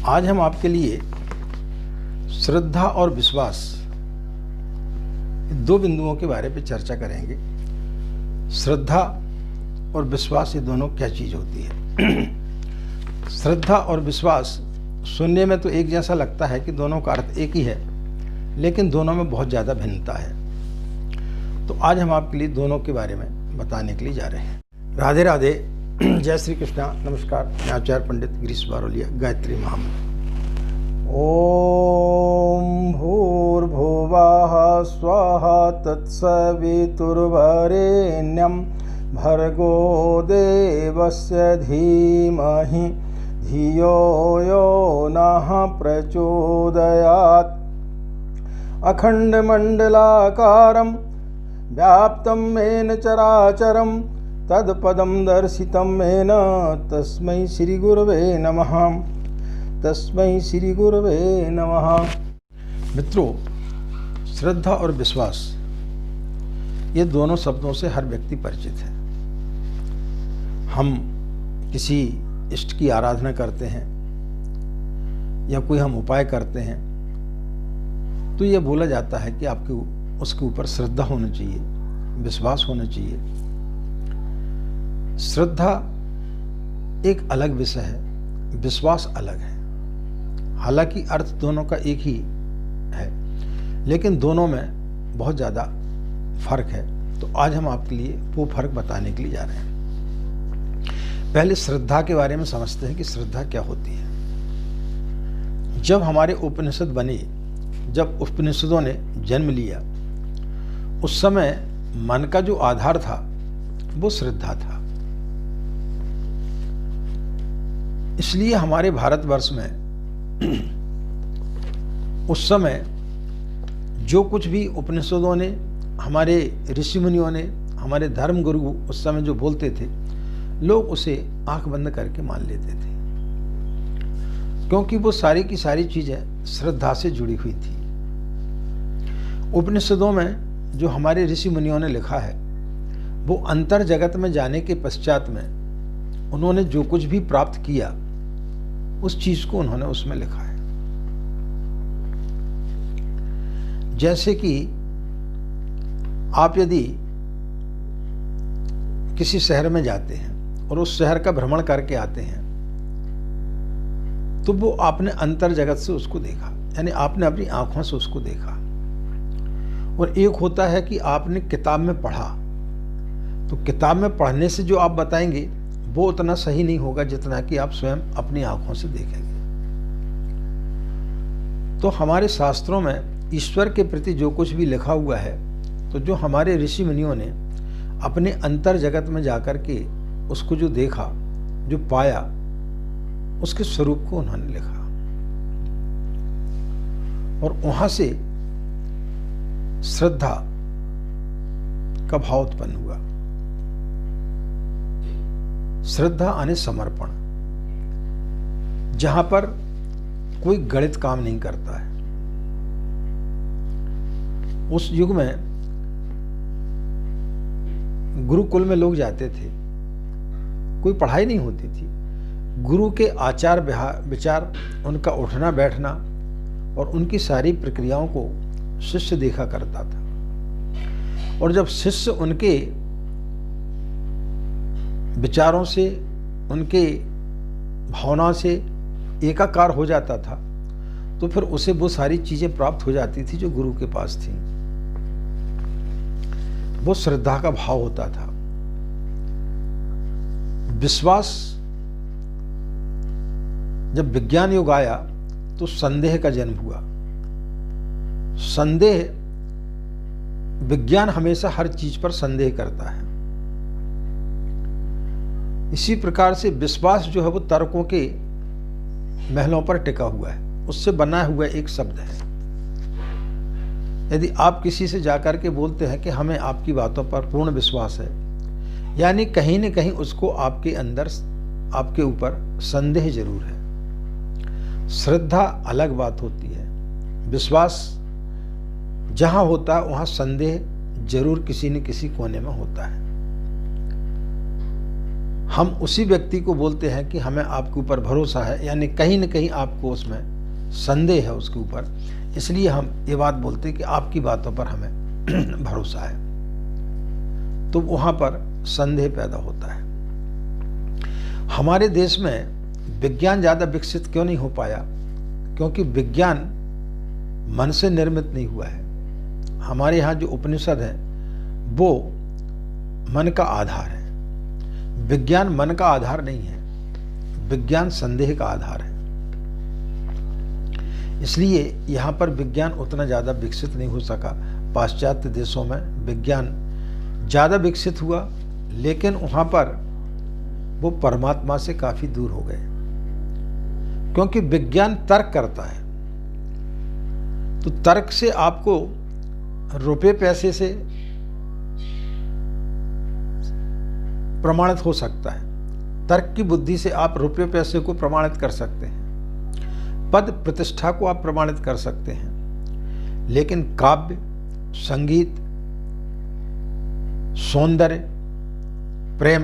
आज हम आपके लिए श्रद्धा और विश्वास दो बिंदुओं के बारे में चर्चा करेंगे। श्रद्धा और विश्वास ये दोनों क्या चीज़ होती है। श्रद्धा और विश्वास सुनने में तो एक जैसा लगता है कि दोनों का अर्थ एक ही है, लेकिन दोनों में बहुत ज़्यादा भिन्नता है। तो आज हम आपके लिए दोनों के बारे में बताने के लिए जा रहे हैं। राधे राधे, जय श्री कृष्णा, नमस्कार। मैं आचार्य पंडित गिरीश बारोलिया, गायत्री महामंत्र। ओम भूर्भुवः स्वः तत्सवितुर्वरेण्यं भर्गो देवस्य धीमहि धियो यो नः प्रचोदयात्। अखण्डमण्डलाकारं व्याप्तं येन चराचरं तत्पदं दर्शितं येन तस्मै श्रीगुरवे नमः। तस्मै श्रीगुरवे नमः। मित्रों, श्रद्धा और विश्वास ये दोनों शब्दों से हर व्यक्ति परिचित है। हम किसी इष्ट की आराधना करते हैं या कोई हम उपाय करते हैं तो ये बोला जाता है कि आपके उसके ऊपर श्रद्धा होनी चाहिए, विश्वास होना चाहिए। श्रद्धा एक अलग विषय है, विश्वास अलग है। हालांकि अर्थ दोनों का एक ही है, लेकिन दोनों में बहुत ज़्यादा फर्क है। तो आज हम आपके लिए वो फर्क बताने के लिए जा रहे हैं। पहले श्रद्धा के बारे में समझते हैं कि श्रद्धा क्या होती है। जब हमारे उपनिषद बने, जब उपनिषदों ने जन्म लिया, उस समय मन का जो आधार था वो श्रद्धा था। इसलिए हमारे भारतवर्ष में उस समय जो कुछ भी उपनिषदों ने, हमारे ऋषि मुनियों ने, हमारे धर्म गुरु उस समय जो बोलते थे, लोग उसे आंख बंद करके मान लेते थे, क्योंकि वो सारी की सारी चीजें श्रद्धा से जुड़ी हुई थी। उपनिषदों में जो हमारे ऋषि मुनियों ने लिखा है, वो अंतर जगत में जाने के पश्चात में उन्होंने जो कुछ भी प्राप्त किया उस चीज को उन्होंने उसमें लिखा है। जैसे कि आप यदि किसी शहर में जाते हैं और उस शहर का भ्रमण करके आते हैं, तो वो आपने अंतर जगत से उसको देखा, यानी आपने अपनी आंखों से उसको देखा। और एक होता है कि आपने किताब में पढ़ा, तो किताब में पढ़ने से जो आप बताएंगे वो उतना सही नहीं होगा जितना कि आप स्वयं अपनी आंखों से देखेंगे। तो हमारे शास्त्रों में ईश्वर के प्रति जो कुछ भी लिखा हुआ है, तो जो हमारे ऋषि मुनियों ने अपने अंतर जगत में जाकर के उसको जो देखा, जो पाया, उसके स्वरूप को उन्होंने लिखा और वहां से श्रद्धा का भाव उत्पन्न हुआ। श्रद्धा यानी समर्पण, जहां पर कोई गणित काम नहीं करता है। उस युग में गुरुकुल में लोग जाते थे, कोई पढ़ाई नहीं होती थी। गुरु के आचार विचार, उनका उठना बैठना और उनकी सारी प्रक्रियाओं को शिष्य देखा करता था। और जब शिष्य उनके विचारों से, उनके भावनाओं से एकाकार हो जाता था, तो फिर उसे वो सारी चीजें प्राप्त हो जाती थी जो गुरु के पास थी। वो श्रद्धा का भाव होता था। विश्वास, जब विज्ञान युग आया तो संदेह का जन्म हुआ। संदेह, विज्ञान हमेशा हर चीज पर संदेह करता है। इसी प्रकार से विश्वास जो है वो तर्कों के महलों पर टिका हुआ है, उससे बना हुआ एक शब्द है। यदि आप किसी से जाकर के बोलते हैं कि हमें आपकी बातों पर पूर्ण विश्वास है, यानी कहीं न कहीं उसको आपके अंदर, आपके ऊपर संदेह जरूर है। श्रद्धा अलग बात होती है। विश्वास जहां होता है वहां संदेह जरूर किसी न किसी कोने में होता है। हम उसी व्यक्ति को बोलते हैं कि हमें आपके ऊपर भरोसा है, यानी कहीं न कहीं आपको उसमें संदेह है उसके ऊपर, इसलिए हम ये बात बोलते हैं कि आपकी बातों पर हमें भरोसा है। तो वहाँ पर संदेह पैदा होता है। हमारे देश में विज्ञान ज़्यादा विकसित क्यों नहीं हो पाया? क्योंकि विज्ञान मन से निर्मित नहीं हुआ है। हमारे यहाँ जो उपनिषद है वो मन का आधार है। विज्ञान मन का आधार नहीं है, विज्ञान संदेह का आधार है। इसलिए यहाँ पर विज्ञान उतना ज़्यादा विकसित नहीं हो सका। पाश्चात्य देशों में विज्ञान ज़्यादा विकसित हुआ, लेकिन वहाँ पर वो परमात्मा से काफ़ी दूर हो गए, क्योंकि विज्ञान तर्क करता है। तो तर्क से आपको रुपए पैसे से प्रमाणित हो सकता है। तर्क की बुद्धि से आप रुपये पैसे को प्रमाणित कर सकते हैं, पद प्रतिष्ठा को आप प्रमाणित कर सकते हैं, लेकिन काव्य, संगीत, सौंदर्य, प्रेम,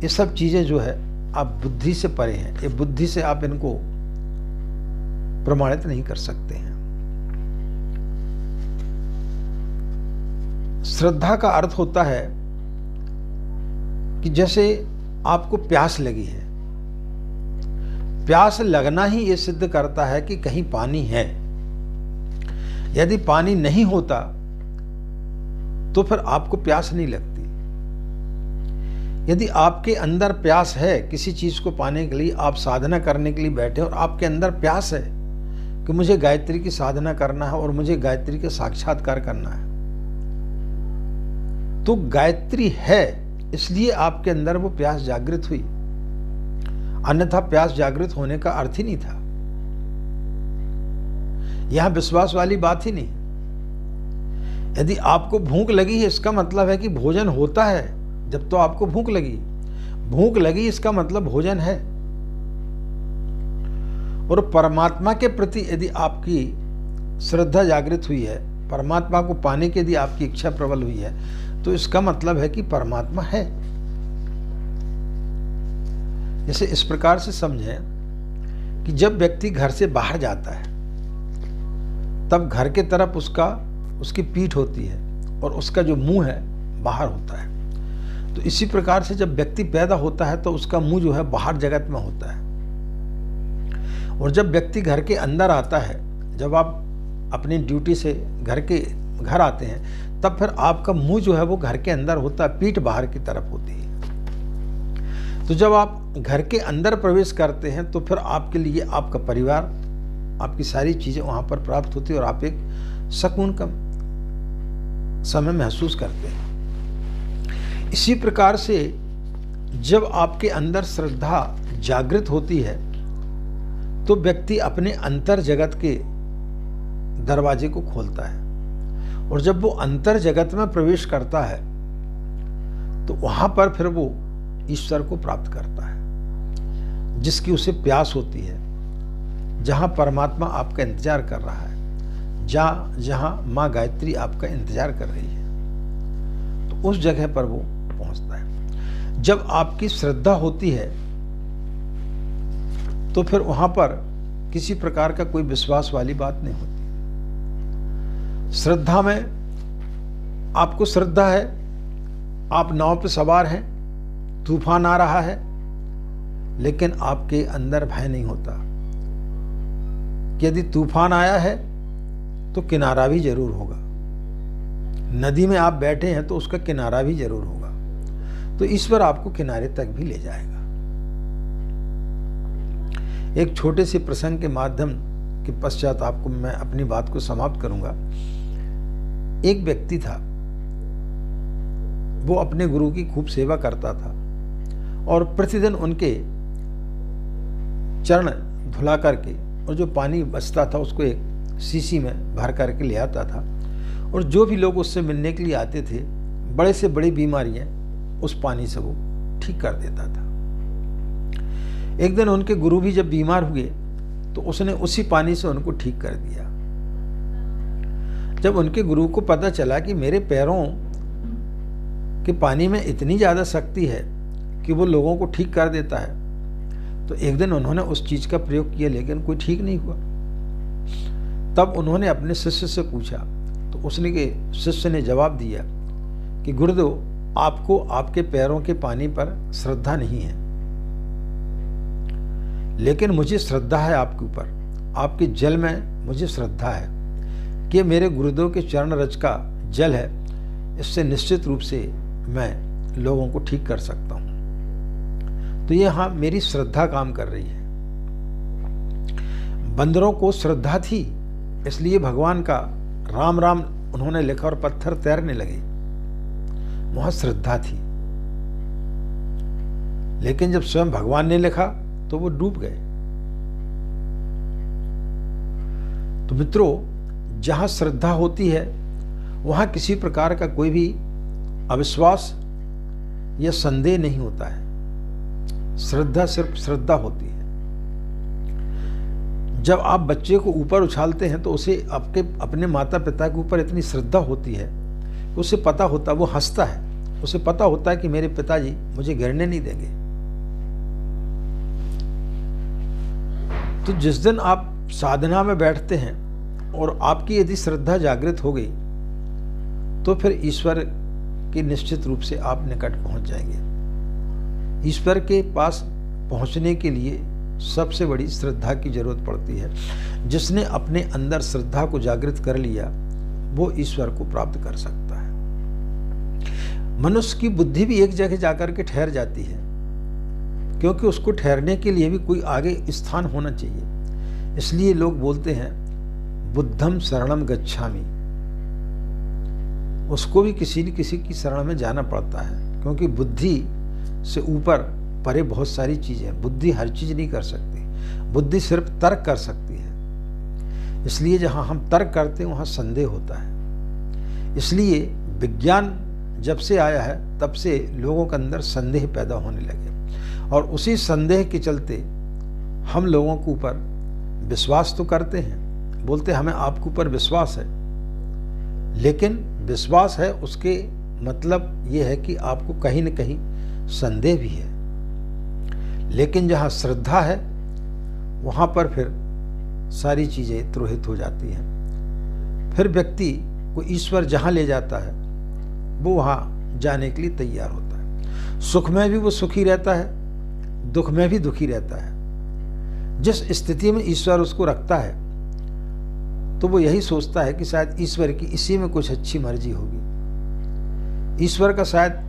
ये सब चीज़ें जो है आप बुद्धि से परे हैं। ये बुद्धि से आप इनको प्रमाणित नहीं कर सकते हैं। श्रद्धा का अर्थ होता है कि जैसे आपको प्यास लगी है, प्यास लगना ही ये सिद्ध करता है कि कहीं पानी है। यदि पानी नहीं होता तो फिर आपको प्यास नहीं लगती। यदि आपके अंदर प्यास है किसी चीज को पाने के लिए, आप साधना करने के लिए बैठे और आपके अंदर प्यास है कि मुझे गायत्री की साधना करना है और मुझे गायत्री के साक्षात्कार करना है, तो गायत्री है इसलिए आपके अंदर वो प्यास जागृत हुई, अन्यथा प्यास जागृत होने का अर्थ ही नहीं था। यहां विश्वास वाली बात ही नहीं। यदि आपको भूख लगी है इसका मतलब है कि भोजन होता है। जब तो आपको भूख लगी इसका मतलब भोजन है। और परमात्मा के प्रति यदि आपकी श्रद्धा जागृत हुई है, परमात्मा को पाने की यदि आपकी इच्छा प्रबल हुई है, तो इसका मतलब है कि परमात्मा है। इसे इस प्रकार से समझें कि जब व्यक्ति घर से बाहर जाता है तब घर के तरफ उसकी पीठ होती है और उसका जो मुंह है बाहर होता है। तो इसी प्रकार से जब व्यक्ति पैदा होता है तो उसका मुंह जो है बाहर जगत में होता है, और जब व्यक्ति घर के अंदर आता है, जब आप अपनी ड्यूटी से घर आते हैं, तब फिर आपका मुंह जो है वो घर के अंदर होता है, पीठ बाहर की तरफ होती है। तो जब आप घर के अंदर प्रवेश करते हैं तो फिर आपके लिए आपका परिवार, आपकी सारी चीज़ें वहाँ पर प्राप्त होती है और आप एक सुकून का समय महसूस करते हैं। इसी प्रकार से जब आपके अंदर श्रद्धा जागृत होती है तो व्यक्ति अपने अंतर जगत के दरवाजे को खोलता है, और जब वो अंतर जगत में प्रवेश करता है तो वहां पर फिर वो ईश्वर को प्राप्त करता है, जिसकी उसे प्यास होती है, जहां परमात्मा आपका इंतजार कर रहा है, जहां माँ गायत्री आपका इंतजार कर रही है, तो उस जगह पर वो पहुंचता है। जब आपकी श्रद्धा होती है तो फिर वहां पर किसी प्रकार का कोई विश्वास वाली बात नहीं होती। श्रद्धा में आपको श्रद्धा है, आप नाव पर सवार हैं, तूफान आ रहा है, लेकिन आपके अंदर भय नहीं होता कि यदि तूफान आया है तो किनारा भी जरूर होगा। नदी में आप बैठे हैं तो उसका किनारा भी जरूर होगा, तो ईश्वर आपको किनारे तक भी ले जाएगा। एक छोटे से प्रसंग के माध्यम के पश्चात आपको मैं अपनी बात को समाप्त करूंगा। एक व्यक्ति था, वो अपने गुरु की खूब सेवा करता था और प्रतिदिन उनके चरण धुला करके और जो पानी बचता था उसको एक शीशी में भर करके ले आता था, और जो भी लोग उससे मिलने के लिए आते थे, बड़े से बड़ी बीमारियां उस पानी से वो ठीक कर देता था। एक दिन उनके गुरु भी जब बीमार हुए तो उसने उसी पानी से उनको ठीक कर दिया। जब उनके गुरु को पता चला कि मेरे पैरों के पानी में इतनी ज़्यादा शक्ति है कि वो लोगों को ठीक कर देता है। तो एक दिन उन्होंने उस चीज़ का प्रयोग किया लेकिन कोई ठीक नहीं हुआ। तब उन्होंने अपने शिष्य से पूछा, तो उसने के शिष्य ने जवाब दिया कि गुरुदेव, आपको आपके पैरों के पानी पर श्रद्धा नहीं है, लेकिन मुझे श्रद्धा है आपके ऊपर, आपके जल में मुझे श्रद्धा है कि मेरे गुरुदेव के चरण रज का जल है, इससे निश्चित रूप से मैं लोगों को ठीक कर सकता हूँ। तो ये हाँ, मेरी श्रद्धा काम कर रही है। बंदरों को श्रद्धा थी, इसलिए भगवान का राम राम उन्होंने लिखा और पत्थर तैरने लगे, वहां श्रद्धा थी। लेकिन जब स्वयं भगवान ने लिखा तो वो डूब गए। तो मित्रों, जहां श्रद्धा होती है वहां किसी प्रकार का कोई भी अविश्वास या संदेह नहीं होता है। श्रद्धा सिर्फ श्रद्धा होती है। जब आप बच्चे को ऊपर उछालते हैं तो उसे अपने माता पिता के ऊपर इतनी श्रद्धा होती है, उसे पता होता, वो हंसता है, उसे पता होता है कि मेरे पिताजी मुझे गिरने नहीं देंगे। तो जिस दिन आप साधना में बैठते हैं और आपकी यदि श्रद्धा जागृत हो गई तो फिर ईश्वर के निश्चित रूप से आप निकट पहुंच जाएंगे। ईश्वर के पास पहुंचने के लिए सबसे बड़ी श्रद्धा की जरूरत पड़ती है। जिसने अपने अंदर श्रद्धा को जागृत कर लिया वो ईश्वर को प्राप्त कर सकता है। मनुष्य की बुद्धि भी एक जगह जाकर के ठहर जाती है, क्योंकि उसको ठहरने के लिए भी कोई आगे स्थान होना चाहिए। इसलिए लोग बोलते हैं बुद्धम शरणम गच्छामि। उसको भी किसी न किसी की शरण में जाना पड़ता है, क्योंकि बुद्धि से ऊपर परे बहुत सारी चीजें। बुद्धि हर चीज नहीं कर सकती, बुद्धि सिर्फ तर्क कर सकती है। इसलिए जहां हम तर्क करते हैं वहां संदेह होता है। इसलिए विज्ञान जब से आया है तब से लोगों के अंदर संदेह पैदा होने लगे, और उसी संदेह के चलते हम लोगों के ऊपर विश्वास तो करते हैं, बोलते हमें आपके ऊपर विश्वास है, लेकिन विश्वास है उसके मतलब ये है कि आपको कहीं न कहीं संदेह भी है। लेकिन जहाँ श्रद्धा है वहाँ पर फिर सारी चीज़ें तिरोहित हो जाती हैं। फिर व्यक्ति को ईश्वर जहाँ ले जाता है वो वहाँ जाने के लिए तैयार होता है। सुख में भी वो सुखी रहता है, दुख में भी दुखी रहता है। जिस स्थिति में ईश्वर उसको रखता है तो वो यही सोचता है कि शायद ईश्वर की इसी में कुछ अच्छी मर्जी होगी, ईश्वर का शायद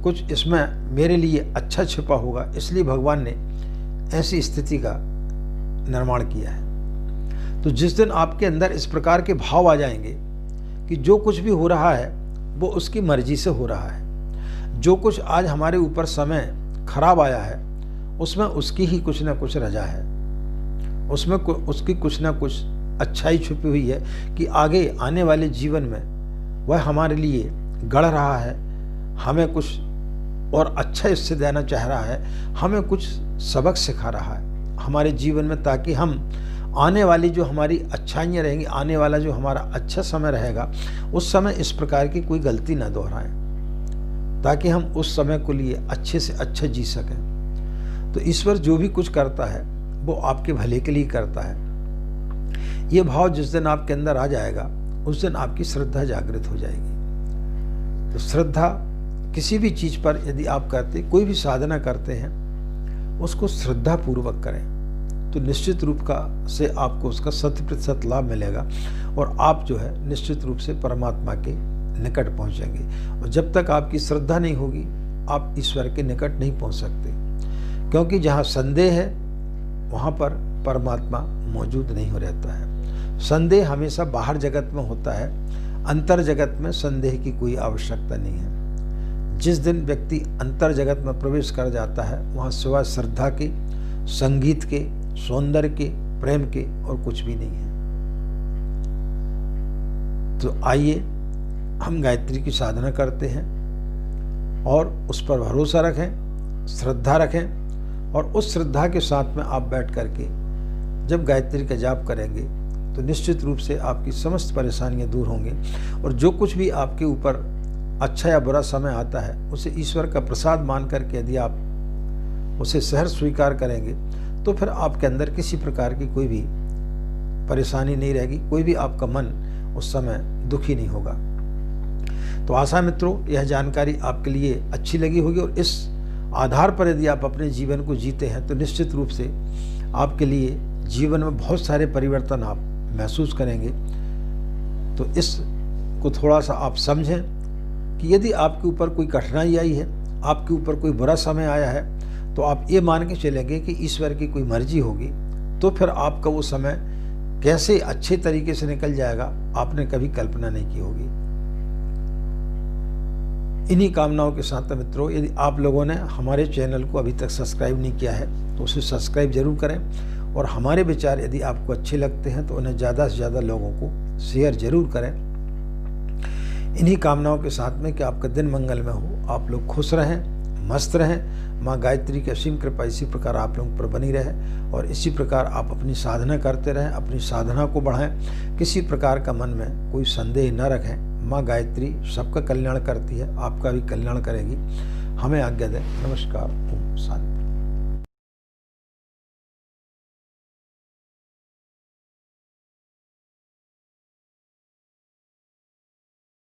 कुछ इसमें मेरे लिए अच्छा छिपा होगा, इसलिए भगवान ने ऐसी स्थिति का निर्माण किया है। तो जिस दिन आपके अंदर इस प्रकार के भाव आ जाएंगे कि जो कुछ भी हो रहा है वो उसकी मर्जी से हो रहा है, जो कुछ आज हमारे ऊपर समय खराब आया है उसमें उसकी ही कुछ ना कुछ रजा है, उसमें उसकी कुछ ना कुछ अच्छाई छुपी हुई है कि आगे आने वाले जीवन में वह हमारे लिए गढ़ रहा है, हमें कुछ और अच्छा इससे देना चाह रहा है, हमें कुछ सबक सिखा रहा है हमारे जीवन में, ताकि हम आने वाली जो हमारी अच्छाइयाँ रहेंगी, आने वाला जो हमारा अच्छा समय रहेगा उस समय इस प्रकार की कोई गलती ना दोहराएं, ताकि हम उस समय को लिए अच्छे से अच्छा जी सकें। तो ईश्वर जो भी कुछ करता है वो आपके भले के लिए करता है। ये भाव जिस दिन आपके अंदर आ जाएगा उस दिन आपकी श्रद्धा जागृत हो जाएगी। तो श्रद्धा किसी भी चीज़ पर यदि आप करते, कोई भी साधना करते हैं, उसको श्रद्धा पूर्वक करें तो निश्चित रूप का से आपको उसका 100% लाभ मिलेगा और आप जो है निश्चित रूप से परमात्मा के निकट पहुंचेंगे। और जब तक आपकी श्रद्धा नहीं होगी आप ईश्वर के निकट नहीं पहुंच सकते, क्योंकि जहाँ संदेह है वहाँ पर परमात्मा मौजूद नहीं हो रहता है। संदेह हमेशा बाहर जगत में होता है, अंतर जगत में संदेह की कोई आवश्यकता नहीं है। जिस दिन व्यक्ति अंतर जगत में प्रवेश कर जाता है वहाँ सिवाय श्रद्धा के, संगीत के, सौंदर्य के, प्रेम के और कुछ भी नहीं है। तो आइए हम गायत्री की साधना करते हैं और उस पर भरोसा रखें, श्रद्धा रखें, और उस श्रद्धा के साथ में आप बैठ करके जब गायत्री का जाप करेंगे तो निश्चित रूप से आपकी समस्त परेशानियां दूर होंगी और जो कुछ भी आपके ऊपर अच्छा या बुरा समय आता है उसे ईश्वर का प्रसाद मान करके यदि आप उसे सहर्ष स्वीकार करेंगे तो फिर आपके अंदर किसी प्रकार की कोई भी परेशानी नहीं रहेगी, कोई भी आपका मन उस समय दुखी नहीं होगा। तो आशा मित्रों यह जानकारी आपके लिए अच्छी लगी होगी और इस आधार पर यदि आप अपने जीवन को जीते हैं तो निश्चित रूप से आपके लिए जीवन में बहुत सारे परिवर्तन आप महसूस करेंगे। तो इसको थोड़ा सा आप समझें कि यदि आपके ऊपर कोई कठिनाई आई है, आपके ऊपर कोई बुरा समय आया है, तो आप ये मान के चलेंगे कि ईश्वर की कोई मर्जी होगी, तो फिर आपका वो समय कैसे अच्छे तरीके से निकल जाएगा आपने कभी कल्पना नहीं की होगी। इन्हीं कामनाओं के साथ मित्रों, यदि आप लोगों ने हमारे चैनल को अभी तक सब्सक्राइब नहीं किया है तो उसे सब्सक्राइब जरूर करें और हमारे विचार यदि आपको अच्छे लगते हैं तो उन्हें ज़्यादा से ज़्यादा लोगों को शेयर जरूर करें। इन्हीं कामनाओं के साथ में कि आपका दिन मंगलमय हो, आप लोग खुश रहें, मस्त रहें, माँ गायत्री की असीम कृपा इसी प्रकार आप लोगों पर बनी रहे और इसी प्रकार आप अपनी साधना करते रहें, अपनी साधना को बढ़ाएं, किसी प्रकार का मन में कोई संदेह न रखें। माँ गायत्री सबका कल्याण करती है, आपका भी कल्याण करेगी। हमें आज्ञा दें। नमस्कार। ओम शांति।